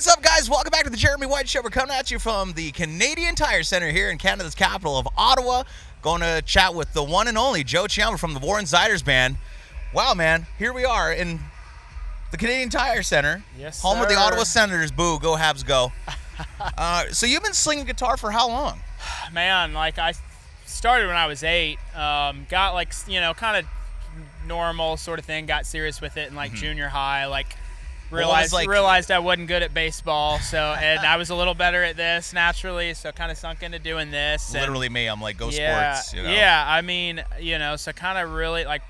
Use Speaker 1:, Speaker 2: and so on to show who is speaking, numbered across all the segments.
Speaker 1: What's up, guys? Welcome back to the Jeremy White Show. We're coming at you from the Canadian Tire Center here in Canada's capital of Ottawa. Going to chat with the one and only Joe Giaimo from the Warren Zeiders band. Wow, man. Here we are in the Canadian Tire Center.
Speaker 2: Yes,
Speaker 1: home of the
Speaker 2: sir.
Speaker 1: Ottawa Senators. Boo, go Habs, go. So you've been slinging guitar for how long?
Speaker 2: Man, like I started when I was 8. Got like, kind of normal sort of thing. Got serious with it in like junior high. Like realized I wasn't good at baseball, and I was a little better at this naturally, so kind of sunk into doing this.
Speaker 1: Literally me. I'm like, go sports.
Speaker 2: Yeah, I mean, so kind of really like,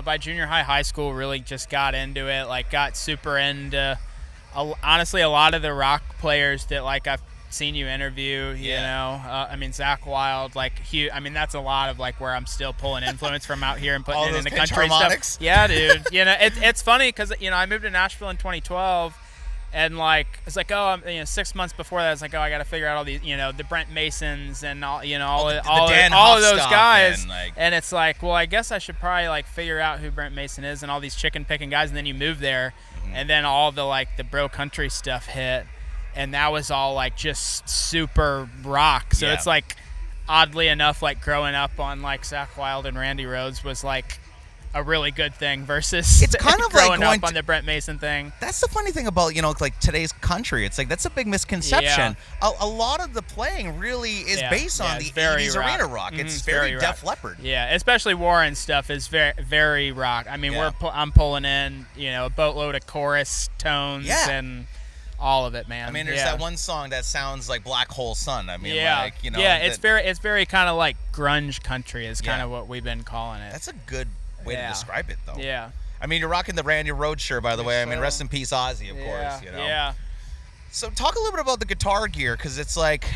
Speaker 2: by junior high school, really just got into it. Like, got super into, honestly, a lot of the rock players that like I've seen you interview. I mean, Zach Wilde, like Hugh. I mean, that's a lot of like where I'm still pulling influence from out here and putting it in the country stuff. Yeah, dude. It's funny because I moved to Nashville in 2012, and like it's like 6 months before that, it's like I got to figure out all these the Brent Masons and all all of those guys, and it's like, well, I guess I should probably like figure out who Brent Mason is and all these chicken picking guys, and then you move there, and then all the like the bro country stuff hit. And that was all like just super rock. So it's like, oddly enough, like growing up on like Zach Wilde and Randy Rhoads was like a really good thing versus
Speaker 1: it's kind of
Speaker 2: growing
Speaker 1: like
Speaker 2: up on the Brent Mason thing.
Speaker 1: That's the funny thing about like today's country. It's like that's a big misconception.
Speaker 2: Yeah.
Speaker 1: A lot of the playing really is based on the 80s arena rock. It's very Def Leppard.
Speaker 2: Yeah, especially Warren stuff is very very rock. I mean, I'm pulling in a boatload of chorus tones and all of it, man.
Speaker 1: I mean, there's that one song that sounds like Black Hole Sun. I mean,
Speaker 2: it's very kind of like grunge country is kind of what we've been calling it.
Speaker 1: That's a good way to describe it, though.
Speaker 2: Yeah.
Speaker 1: I mean, you're rocking the Randy Rhoads shirt, by the way. I mean, rest in peace, Ozzy, of course.
Speaker 2: Yeah.
Speaker 1: So talk a little bit about the guitar gear, because it's like,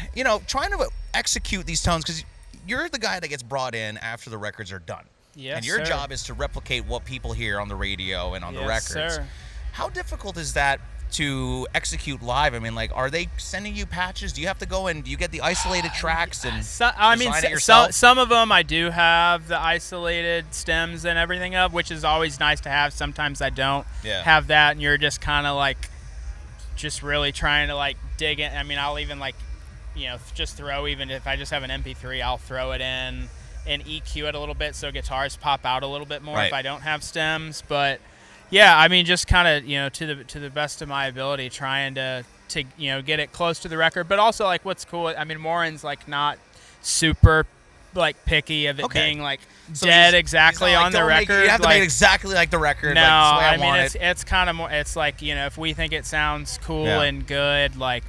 Speaker 1: trying to execute these tones, because you're the guy that gets brought in after the records are done.
Speaker 2: Yes,
Speaker 1: and your job is to replicate what people hear on the radio and on the records.
Speaker 2: Sir.
Speaker 1: How difficult is that to execute live? I mean, like, are they sending you patches? Do you have to go and do you get the isolated tracks and design it yourself?
Speaker 2: Some of them I do have the isolated stems and everything of, which is always nice to have. Sometimes I don't have that, and you're just kind of like just really trying to like dig in. I mean, I'll even like just throw, even if I just have an MP3, I'll throw it in and EQ it a little bit so guitars pop out a little bit more if I don't have stems. But yeah, I mean, just kind of, to the best of my ability, trying to get it close to the record. But also, like, what's cool, I mean, Warren's, like, not super, like, picky of it being, like, so dead exactly on the record.
Speaker 1: You have to make it exactly like the record.
Speaker 2: No,
Speaker 1: like,
Speaker 2: I mean, it's kind of more, it's like, if we think it sounds cool and good, like,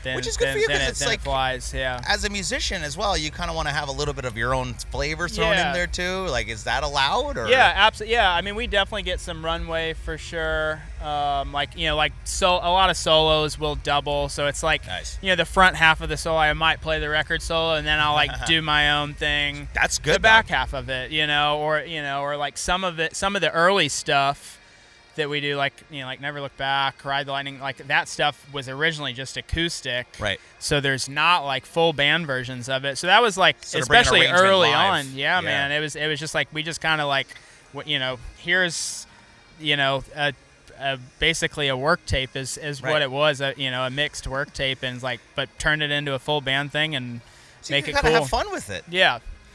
Speaker 2: then,
Speaker 1: which is good for you, because
Speaker 2: it's like, flies,
Speaker 1: as a musician as well, you kind of want to have a little bit of your own flavor thrown in there too. Like, is that allowed? Or?
Speaker 2: Yeah, absolutely. Yeah, I mean, we definitely get some runway for sure. A lot of solos will double, so it's like the front half of the solo I might play the record solo, and then I'll like do my own thing.
Speaker 1: That's good.
Speaker 2: The back half of it, or like some of the early stuff that we do, like like Never Look Back, Ride the Lightning, like that stuff was originally just acoustic,
Speaker 1: right?
Speaker 2: So there's not like full band versions of it. So that was like, especially early on, man. It was just like, we just kind of like, here's basically a work tape is what it was, a mixed work tape, and like, but turned it into a full band thing and make it cool.
Speaker 1: Have fun with it.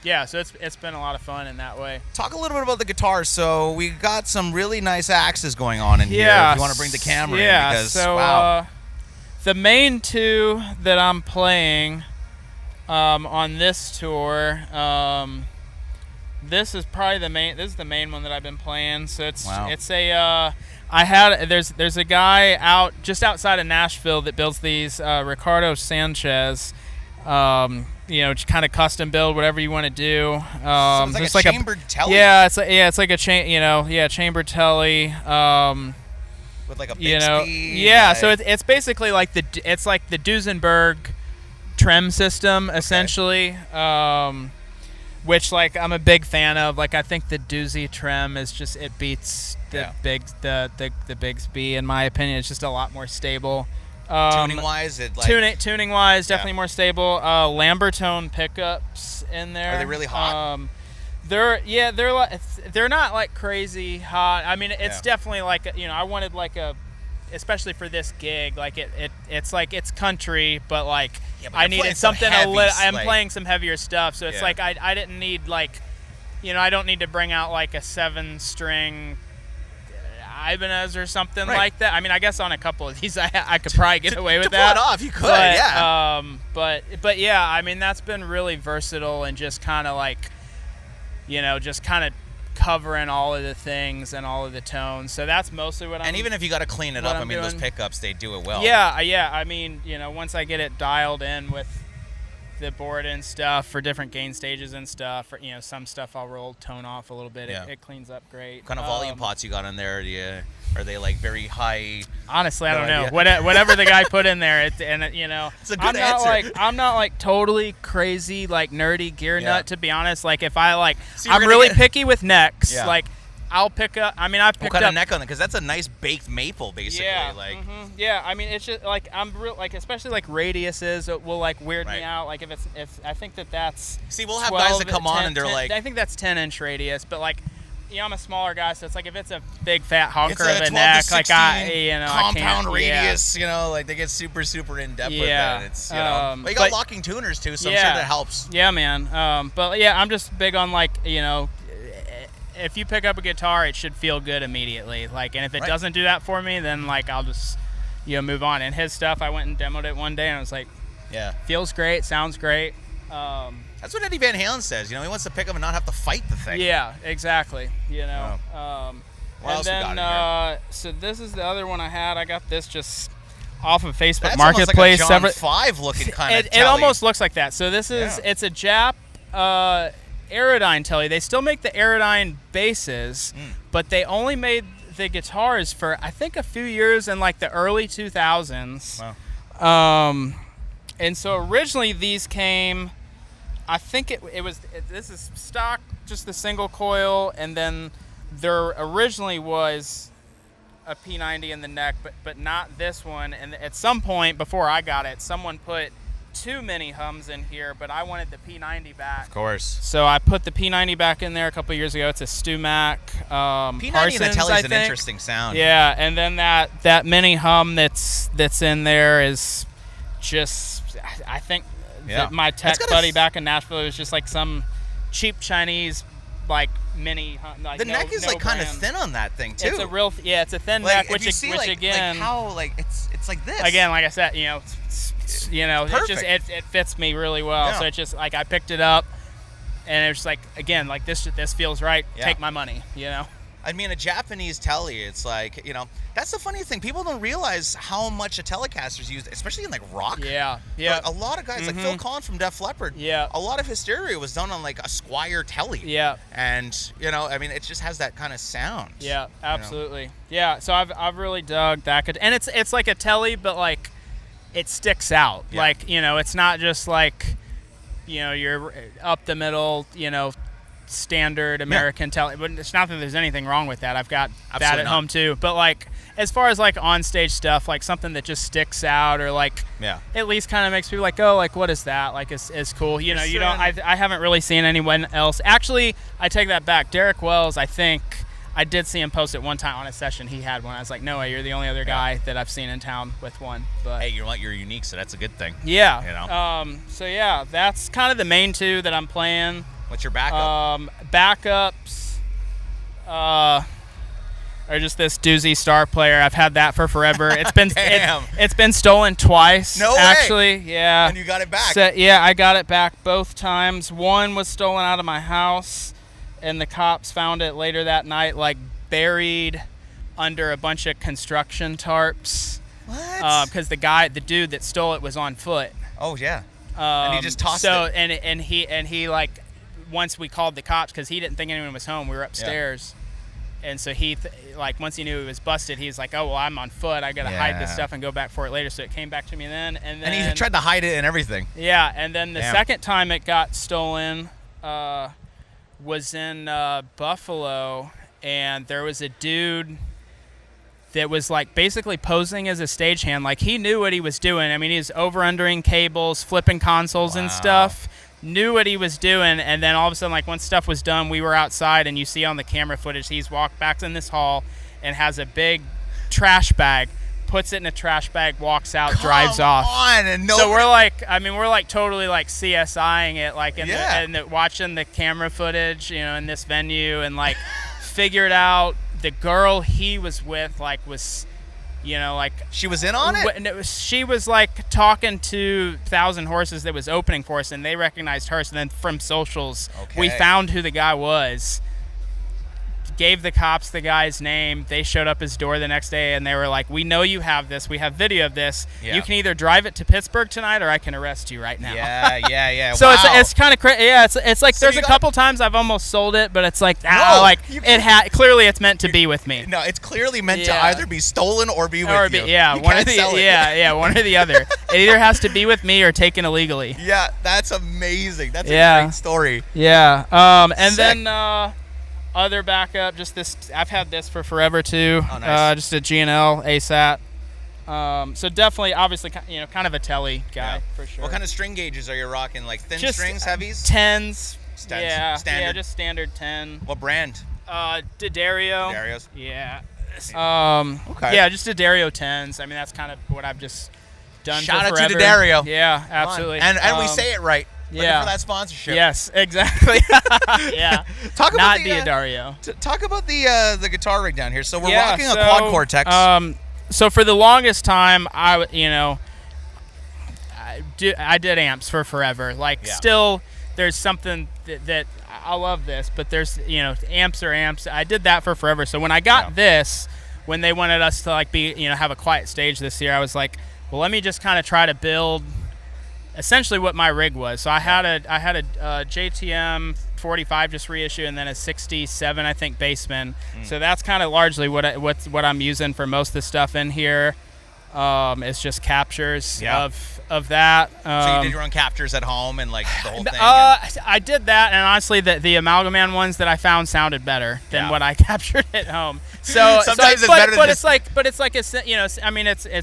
Speaker 2: Yeah, so it's been a lot of fun in that way.
Speaker 1: Talk a little bit about the guitar. So we got some really nice axes going on in here. If you want to bring the camera in, because wow.
Speaker 2: The main two that I'm playing on this tour, this is probably the main. This is the main one that I've been playing. So it's there's a guy out just outside of Nashville that builds these, Ricardo Sanchez. Just kind of custom build, whatever you want to do.
Speaker 1: So it's like a chambered telly.
Speaker 2: Yeah, it's like a chambered telly.
Speaker 1: With like a Bixby.
Speaker 2: So it's basically like the Duesenberg trem system essentially, which like I'm a big fan of. Like, I think the Doozy trem is just, it beats the Bixby in my opinion. It's just a lot more stable.
Speaker 1: Tuning wise,
Speaker 2: tuning wise, definitely more stable. Lambertone pickups in there.
Speaker 1: Are they really hot?
Speaker 2: They're not like crazy hot. I mean, it's definitely like I wanted like a especially for this gig, like it's like it's country, but like
Speaker 1: Yeah, but
Speaker 2: I
Speaker 1: you're
Speaker 2: needed
Speaker 1: playing some
Speaker 2: something
Speaker 1: heavy,
Speaker 2: I'm
Speaker 1: like-
Speaker 2: playing some heavier stuff, so it's
Speaker 1: Yeah.
Speaker 2: like I didn't need like, I don't need to bring out like a 7-string Ibanez or something
Speaker 1: Right.
Speaker 2: like that. I mean, I guess on a couple of these I could probably get away with
Speaker 1: to
Speaker 2: that.
Speaker 1: pull it off, you could,
Speaker 2: but,
Speaker 1: yeah.
Speaker 2: But yeah, I mean, that's been really versatile and just kind of like, just kind of covering all of the things and all of the tones. So that's mostly what I'm.
Speaker 1: And even if you got to clean it up, I
Speaker 2: I'm
Speaker 1: mean, those
Speaker 2: doing.
Speaker 1: pickups, they do it well.
Speaker 2: Yeah. I mean, once I get it dialed in with the board and stuff for different gain stages and stuff, or, some stuff I'll roll tone off a little bit.
Speaker 1: Yeah.
Speaker 2: It cleans up great.
Speaker 1: What kind of volume pots you got in there? Are they like very high?
Speaker 2: Honestly, I
Speaker 1: No
Speaker 2: don't know.
Speaker 1: idea.
Speaker 2: Whatever the guy put in there, it's
Speaker 1: It's a good
Speaker 2: I'm
Speaker 1: answer.
Speaker 2: I'm not like totally crazy like nerdy gear nut, to be honest. Like if I
Speaker 1: So you're
Speaker 2: I'm
Speaker 1: gonna
Speaker 2: really
Speaker 1: get-
Speaker 2: picky with necks.
Speaker 1: Yeah.
Speaker 2: Like I'll pick up. I mean, I've
Speaker 1: What
Speaker 2: picked
Speaker 1: kind
Speaker 2: up
Speaker 1: of neck on it? Because that's a nice baked maple, basically.
Speaker 2: Yeah,
Speaker 1: Like,
Speaker 2: yeah. I mean, it's just like I'm real, like especially like radiuses will like weird
Speaker 1: Right.
Speaker 2: me out. Like if I think that's.
Speaker 1: see, we'll have guys that
Speaker 2: 12,
Speaker 1: come on
Speaker 2: 10,
Speaker 1: and they're
Speaker 2: 10
Speaker 1: like,
Speaker 2: I think that's 10-inch radius, but like, I'm a smaller guy, so it's like if it's a big fat honker
Speaker 1: it's a
Speaker 2: of
Speaker 1: 12
Speaker 2: a
Speaker 1: to
Speaker 2: neck,
Speaker 1: 16
Speaker 2: like I
Speaker 1: compound
Speaker 2: can't,
Speaker 1: radius, like they get super, super in depth with
Speaker 2: Yeah,
Speaker 1: that. It's, but you got
Speaker 2: but-
Speaker 1: locking tuners too, so I'm sure that helps.
Speaker 2: Yeah, man. But yeah, I'm just big on like, if you pick up a guitar, it should feel good immediately. Like, and if it
Speaker 1: Right.
Speaker 2: doesn't do that for me, then like I'll just, move on. And his stuff, I went and demoed it one day, and I was like,
Speaker 1: Yeah.
Speaker 2: feels great, sounds great.
Speaker 1: That's what Eddie Van Halen says. He wants to pick up and not have to fight the thing.
Speaker 2: Yeah, exactly.
Speaker 1: What
Speaker 2: And
Speaker 1: else we
Speaker 2: then,
Speaker 1: got in here?
Speaker 2: so this is the other one I had. I got this just off of Facebook
Speaker 1: That's
Speaker 2: Marketplace.
Speaker 1: almost like a John 5 looking kind of
Speaker 2: It almost looks like that. So this is
Speaker 1: Yeah.
Speaker 2: it's a Jap Aerodyne telly. They still make the Aerodyne basses, but they only made the guitars for I think a few years in like the early 2000s.
Speaker 1: Wow.
Speaker 2: And so originally these came, I think this is stock, just the single coil, and then there originally was a P90 in the neck, but not this one. And at some point before I got it, someone put 2 mini hums in here, but I wanted the P90 back.
Speaker 1: Of course.
Speaker 2: So I put the P90 back in there a couple years ago. It's a Stumac.
Speaker 1: P90 in the
Speaker 2: Parsons,
Speaker 1: telly
Speaker 2: I
Speaker 1: is an
Speaker 2: think.
Speaker 1: interesting sound.
Speaker 2: Yeah, and then that mini hum that's in there is just, I think that my tech
Speaker 1: It's got a
Speaker 2: buddy back in Nashville was just like some cheap Chinese like mini hum. Like
Speaker 1: The
Speaker 2: no,
Speaker 1: neck is
Speaker 2: no
Speaker 1: like kind of
Speaker 2: brand.
Speaker 1: thin on that thing too.
Speaker 2: It's a real it's a thin
Speaker 1: like,
Speaker 2: neck,
Speaker 1: if
Speaker 2: which
Speaker 1: you see,
Speaker 2: which
Speaker 1: like,
Speaker 2: again
Speaker 1: like how like it's like this.
Speaker 2: again, like I said, it just
Speaker 1: Perfect.
Speaker 2: it fits me really well.
Speaker 1: Yeah.
Speaker 2: So it's just like I picked it up, and it was like again like this feels right.
Speaker 1: Yeah.
Speaker 2: Take my money.
Speaker 1: I mean, a Japanese telly, it's like, that's the funny thing. People don't realize how much a Telecaster's used, especially in like rock.
Speaker 2: Yeah.
Speaker 1: Like, a lot of guys, like Phil Collins from Def Leppard,
Speaker 2: Yeah.
Speaker 1: a lot of his stereo was done on like a Squier telly.
Speaker 2: Yeah.
Speaker 1: And, I mean, it just has that kind of sound.
Speaker 2: Yeah, absolutely. Yeah, so I've really dug that, and it's like a telly, but like it sticks out.
Speaker 1: Yeah.
Speaker 2: Like it's not just like you're up the middle, standard American telly. But it's not that there's anything wrong with that. I've got
Speaker 1: Absolutely
Speaker 2: that at
Speaker 1: not.
Speaker 2: home too. But like as far as like on stage stuff, like something that just sticks out or like at least kind of makes people like, oh, like what is that? Like is cool. You don't. I haven't really seen anyone else. Actually, I take that back. Derek Wells, I think. I did see him post it one time on a session. He had one. I was like, no way, you're the only other guy that I've seen in town with one. But
Speaker 1: Hey, you're unique, so that's a good thing.
Speaker 2: yeah. So yeah, that's kind of the main two that I'm playing.
Speaker 1: What's your backup?
Speaker 2: Backups are just this doozy Star Player. I've had that for forever. It's been
Speaker 1: Damn.
Speaker 2: it's been stolen twice.
Speaker 1: No way.
Speaker 2: Actually, yeah.
Speaker 1: And you got it back.
Speaker 2: So, yeah, I got it back both times. One was stolen out of my house, and the cops found it later that night, like buried under a bunch of construction tarps.
Speaker 1: What?
Speaker 2: Because the dude that stole it was on foot.
Speaker 1: Oh, yeah. And he just tossed
Speaker 2: so,
Speaker 1: it.
Speaker 2: and he like, once we called the cops, because he didn't think anyone was home, we were upstairs. And so he, once he knew he was busted, he's like, oh, well, I'm on foot. I got to hide this
Speaker 1: Yeah.
Speaker 2: stuff and go back for it later. So it came back to me then. And then
Speaker 1: And he tried to hide it and everything.
Speaker 2: Yeah, and then the
Speaker 1: Damn.
Speaker 2: second time it got stolen was in Buffalo, and there was a dude that was like basically posing as a stagehand. Like he knew what he was doing. I mean, he was over-undering cables, flipping consoles and stuff. Knew what he was doing, and then all of a sudden, like once stuff was done, we were outside, and you see on the camera footage, he's walked back in this hall and has a big trash bag puts it in a trash bag, walks out, drives off.
Speaker 1: And
Speaker 2: so we're like, we're like totally like CSIing it, like watching the camera footage, in this venue, and like figured out the girl he was with, like was, like
Speaker 1: she was in on it.
Speaker 2: She was like talking to 1,000 Horses that was opening for us, and they recognized her. So then from socials, we found who the guy was. Gave the cops the guy's name. They showed up his door the next day, and they were like, "We know you have this. We have video of this.
Speaker 1: Yeah.
Speaker 2: You can either drive it to Pittsburgh tonight, or I can arrest you right now."
Speaker 1: Yeah.
Speaker 2: So it's kind of crazy. Yeah, it's like so there's a couple times I've almost sold it, but it's like clearly it's meant to be with me.
Speaker 1: No, it's clearly meant to either be stolen or be with you.
Speaker 2: Yeah,
Speaker 1: you
Speaker 2: one
Speaker 1: can't
Speaker 2: or the
Speaker 1: sell it.
Speaker 2: one or the other. It either has to be with me or taken illegally.
Speaker 1: Yeah, that's amazing. That's a great story.
Speaker 2: Yeah. And then. Other backup, just this. I've had this for forever too.
Speaker 1: Oh, nice.
Speaker 2: Just a G&L ASAT. So definitely, obviously, kind of a telly guy for sure.
Speaker 1: What kind of string gauges are you rocking? Like thin
Speaker 2: just,
Speaker 1: strings, heavies?
Speaker 2: 10s.
Speaker 1: Yeah, standard.
Speaker 2: Yeah, just standard 10.
Speaker 1: What brand?
Speaker 2: D'Addario.
Speaker 1: D'Addarios.
Speaker 2: Yeah.
Speaker 1: Okay.
Speaker 2: Yeah, just D'Addario 10s. That's kind of what I've just done.
Speaker 1: Shout
Speaker 2: for
Speaker 1: out
Speaker 2: forever.
Speaker 1: to D'Addario.
Speaker 2: Yeah, absolutely.
Speaker 1: And we say it right. Looking for that sponsorship.
Speaker 2: Yes, exactly. Yeah.
Speaker 1: Talk about
Speaker 2: not D'Addario.
Speaker 1: Talk about the guitar rig down here. So we're rocking a Quad Cortex.
Speaker 2: So for the longest time, I did amps for forever. Like still, there's something that I love this, but there's amps are amps. I did that for forever. So when I got this, when they wanted us to like be have a quiet stage this year, I was like, well, let me just kind of try to build essentially what my rig was. So I had a JTM 45 just reissue, and then a 67 I think Bassman. So that's kind of largely what I'm using for most of the stuff in here. It's just captures of that.
Speaker 1: So you did your own captures at home and like the whole thing?
Speaker 2: I did that, and honestly, the Amalgaman ones that I found sounded better than what I captured at home. So
Speaker 1: sometimes it's better than
Speaker 2: it's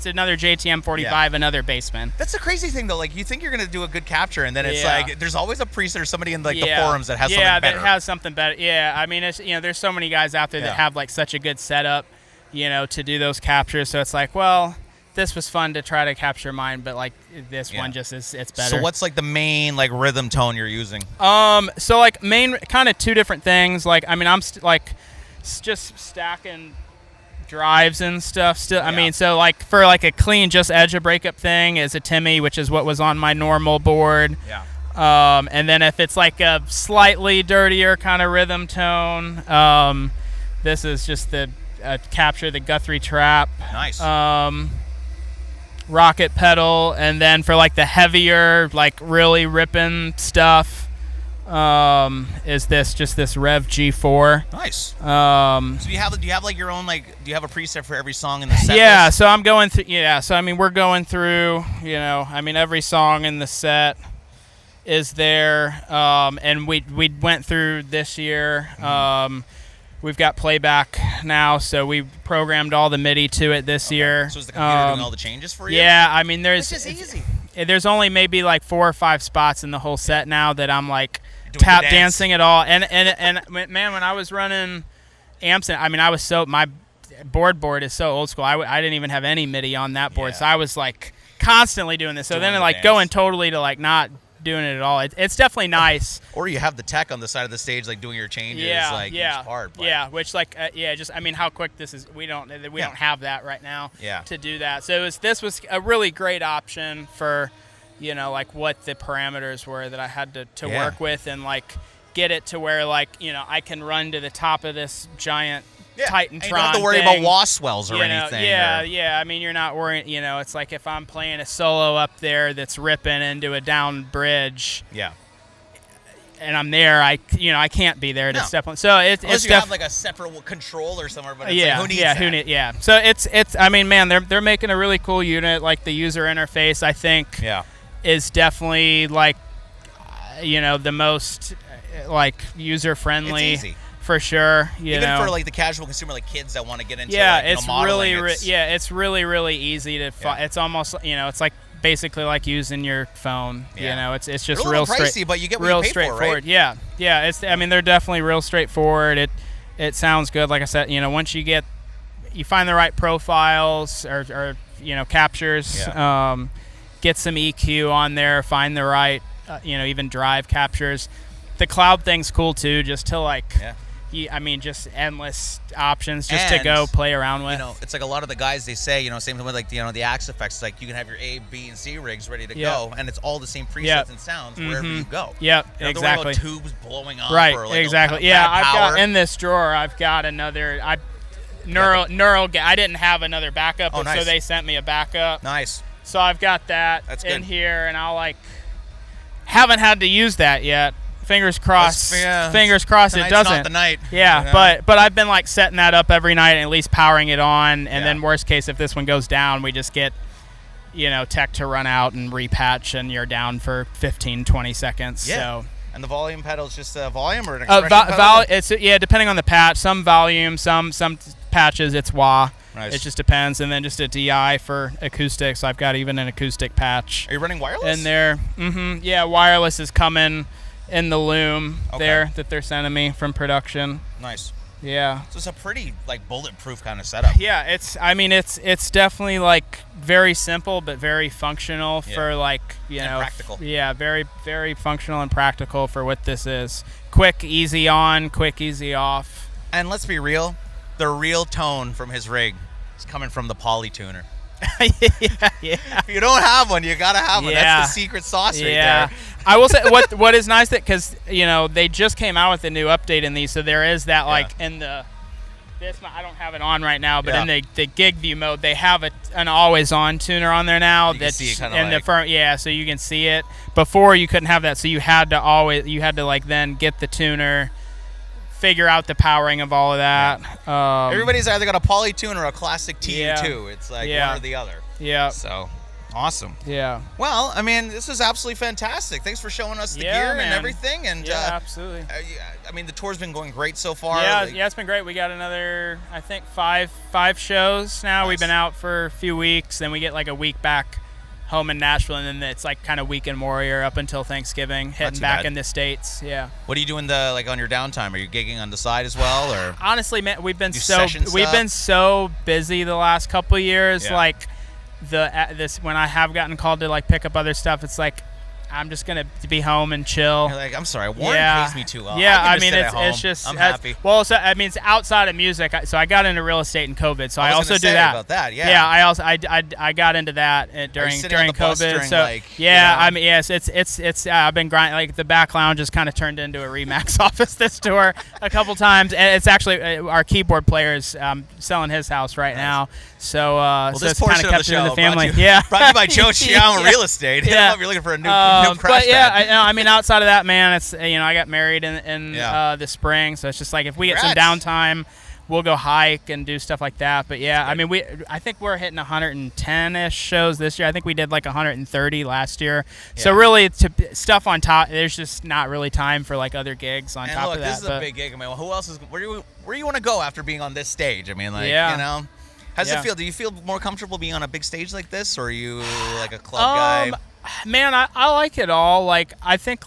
Speaker 2: another JTM 45, another Bassman.
Speaker 1: That's the crazy thing though. Like you think you're gonna do a good capture, and then it's like there's always a priest or somebody in like the forums that has something better.
Speaker 2: Yeah, that has something better. Yeah, it's there's so many guys out there that have like such a good setup, to do those captures. So it's like, well, this was fun to try to capture mine, but like this one just it's better.
Speaker 1: So what's like the main like rhythm tone you're using?
Speaker 2: So like main kind of two different things. Like I'm just stacking drives and stuff still. So like for like a clean just edge of breakup thing is a Timmy, which is what was on my normal board. And then if it's like a slightly dirtier kind of rhythm tone, this is just the capture the Guthrie Trap.
Speaker 1: Nice.
Speaker 2: Rocket pedal, and then for like the heavier, like really ripping stuff, is this Rev G4.
Speaker 1: Nice. So do you have like your own, like, do you have a preset for every song in the set list?
Speaker 2: So I'm going through. So we're going through. Every song in the set is there, and we went through this year. We've got playback now, so we programmed all the MIDI to it this year.
Speaker 1: So is the computer doing all the changes for you?
Speaker 2: Yeah,
Speaker 1: It's just easy.
Speaker 2: There's only maybe like 4 or 5 spots in the whole set now that I'm like tap dancing at all. And man, when I was running amps, my board is so old school. I didn't even have any MIDI on that board, so I was like constantly doing this. So then like going totally to like not doing it at all. It's definitely nice.
Speaker 1: Or you have the tech on the side of the stage, like doing your changes, each part. But.
Speaker 2: Which how quick this is. We don't have that right now. To do that. So this was a really great option for, like what the parameters were that I had to work with, and like get it to where like I can run to the top of this giant Titantron.
Speaker 1: And you don't have to worry about wah swells or anything.
Speaker 2: You're not worrying. It's like if I'm playing a solo up there that's ripping into a down bridge. And I'm there, I can't be there to step on. So
Speaker 1: unless you have like a separate controller somewhere, but it's like, who needs that?
Speaker 2: So it's. Man, they're making a really cool unit. Like the user interface, I think, is definitely like, the most like user friendly.
Speaker 1: It's easy.
Speaker 2: For sure,
Speaker 1: even for like the casual consumer, like kids that want to get into
Speaker 2: modeling.
Speaker 1: It's
Speaker 2: really easy to. It's almost it's like basically like using your phone. It's just
Speaker 1: real pricey, but you get what
Speaker 2: real
Speaker 1: you pay
Speaker 2: straightforward.
Speaker 1: For, right?
Speaker 2: It's they're definitely real straightforward. It sounds good. Like I said, once you get you find the right profiles or captures.
Speaker 1: Yeah.
Speaker 2: Get some EQ on there. Find the right even drive captures. The cloud thing's cool too, just to like.
Speaker 1: Yeah.
Speaker 2: Just endless options just
Speaker 1: And,
Speaker 2: to go play around with.
Speaker 1: It's like a lot of the guys, they say, same thing with like, the Axe effects. Like you can have your A, B, and C rigs ready to go, and it's all the same presets and sounds wherever you go.
Speaker 2: Yep,
Speaker 1: You don't have to worry about tubes blowing up.
Speaker 2: Right,
Speaker 1: or like
Speaker 2: exactly.
Speaker 1: bad
Speaker 2: I've
Speaker 1: power.
Speaker 2: got in this drawer. I've got another. Neural. I didn't have another backup,
Speaker 1: nice.
Speaker 2: So they sent me a backup.
Speaker 1: Nice.
Speaker 2: So I've got that
Speaker 1: good.
Speaker 2: here, and I'll haven't had to use that yet. Fingers crossed. Fingers crossed it doesn't.
Speaker 1: Not the night.
Speaker 2: Yeah, but I've been setting that up every night and at least powering it on, and then worst case if this one goes down, we just get tech to run out and repatch, and you're down for 15-20 seconds.
Speaker 1: Yeah.
Speaker 2: So.
Speaker 1: And the volume pedal is just volume or an expression pedal?
Speaker 2: It's depending on the patch. Some volume, some patches it's wah.
Speaker 1: Nice.
Speaker 2: It just depends, and then just a DI for acoustics. I've got even an acoustic patch.
Speaker 1: Are you running wireless?
Speaker 2: In there. Yeah, wireless is coming in the loom there that they're sending me from production.
Speaker 1: Nice.
Speaker 2: Yeah.
Speaker 1: So it's a pretty bulletproof kind of setup.
Speaker 2: Yeah, it's definitely very simple but very functional for
Speaker 1: and practical.
Speaker 2: Yeah, very very functional and practical for what this is. Quick, easy on, quick, easy off.
Speaker 1: And let's be real, the real tone from his rig is coming from the poly tuner.
Speaker 2: yeah.
Speaker 1: If you don't have one, you gotta have one. That's the secret sauce right there.
Speaker 2: I will say what is nice because they just came out with a new update in these, so there is that in the I don't have it on right now, but in the gig view mode they have an always on tuner on there now.
Speaker 1: You can see it
Speaker 2: so you can see it. Before you couldn't have that, so you had to then get the tuner, figure out the powering of all of that.
Speaker 1: Everybody's either got a poly tuner or a classic TU2. It's one or the other.
Speaker 2: Yeah.
Speaker 1: So awesome.
Speaker 2: Yeah.
Speaker 1: Well, this is absolutely fantastic. Thanks for showing us the gear and everything. And
Speaker 2: absolutely.
Speaker 1: The tour's been going great so far.
Speaker 2: Yeah, it's been great. We got another, I think, five shows now. Nice. We've been out for a few weeks, then we get a week back home in Nashville, and then it's kind of weekend warrior up until Thanksgiving, heading back in the States. Yeah.
Speaker 1: What are you doing on your downtime? Are you gigging on the side as well, or?
Speaker 2: Honestly, man, we've been so busy the last couple of years.
Speaker 1: Yeah.
Speaker 2: When I have gotten called to pick up other stuff, it's I'm just gonna be home and chill.
Speaker 1: You're I'm sorry, Warren pays me too well.
Speaker 2: Yeah,
Speaker 1: it's
Speaker 2: just
Speaker 1: I'm happy.
Speaker 2: Well, so it's outside of music. So I got into real estate in COVID. So I also do that.
Speaker 1: About that. Yeah.
Speaker 2: Yeah, I got into that during COVID. It's I've been grinding. The back lounge has kind of turned into a Remax office this tour a couple times, and it's actually our keyboard player is selling his house right now. So
Speaker 1: this
Speaker 2: it's kind of kept it in the family.
Speaker 1: Brought to you by Joe Giaimo Real Estate.
Speaker 2: Yeah.
Speaker 1: If you're looking for a new crash
Speaker 2: but
Speaker 1: pad.
Speaker 2: outside of that, man, it's I got married in the spring, so it's just if we get some downtime, we'll go hike and do stuff like that. But I think we're hitting 110-ish shows this year. I think we did 130 last year. Yeah. So really, stuff on top. There's just not really time for other gigs on top of that.
Speaker 1: This is a big gig. Who else is? Where do you want to go after being on this stage? How's it feel? Do you feel more comfortable being on a big stage like this, or are you a club guy?
Speaker 2: Man, I like it all. I think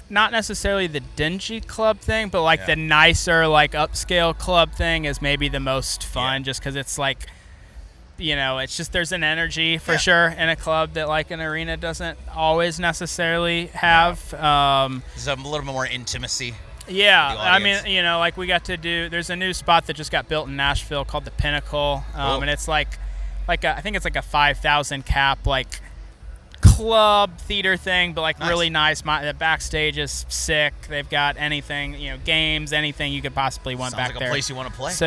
Speaker 2: not necessarily the dingy club thing, but the nicer upscale club thing is maybe the most fun, just because it's it's just there's an energy for sure in a club that an arena doesn't always necessarily have.
Speaker 1: There's a little bit more intimacy.
Speaker 2: Yeah, we got to do. There's a new spot that just got built in Nashville called the Pinnacle, and it's I think it's a 5,000 cap club theater thing, but really nice. The backstage is sick. They've got anything, games, anything you could possibly want back there.
Speaker 1: Sounds like a place you want to play.
Speaker 2: So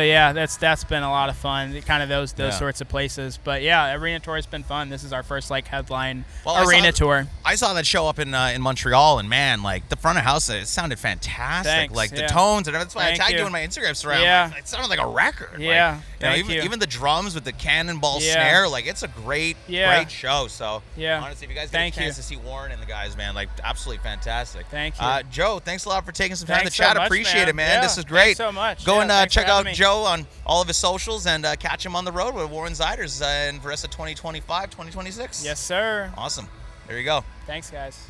Speaker 2: that's been a lot of fun. Kind of those sorts of places. But arena tour has been fun. This is our first headline arena tour.
Speaker 1: I saw that show up in Montreal, and man, the front of house, it sounded fantastic.
Speaker 2: Thanks,
Speaker 1: the tones, and that's why I tagged you in my Instagram story.
Speaker 2: Yeah,
Speaker 1: it sounded like a record.
Speaker 2: Yeah,
Speaker 1: even the drums with the cannonball snare, it's a great show. So honestly, if you guys get a chance to see Warren and the guys, man, absolutely fantastic.
Speaker 2: Thank you.
Speaker 1: Joe, thanks a lot for taking some time to chat.
Speaker 2: So much,
Speaker 1: appreciate it, man.
Speaker 2: Yeah,
Speaker 1: this is great.
Speaker 2: Thanks so much.
Speaker 1: Go and check out Joe on all of his socials and catch him on the road with Warren Zeiders in the rest of 2025, 2026.
Speaker 2: Yes, sir.
Speaker 1: Awesome. There you go.
Speaker 2: Thanks, guys.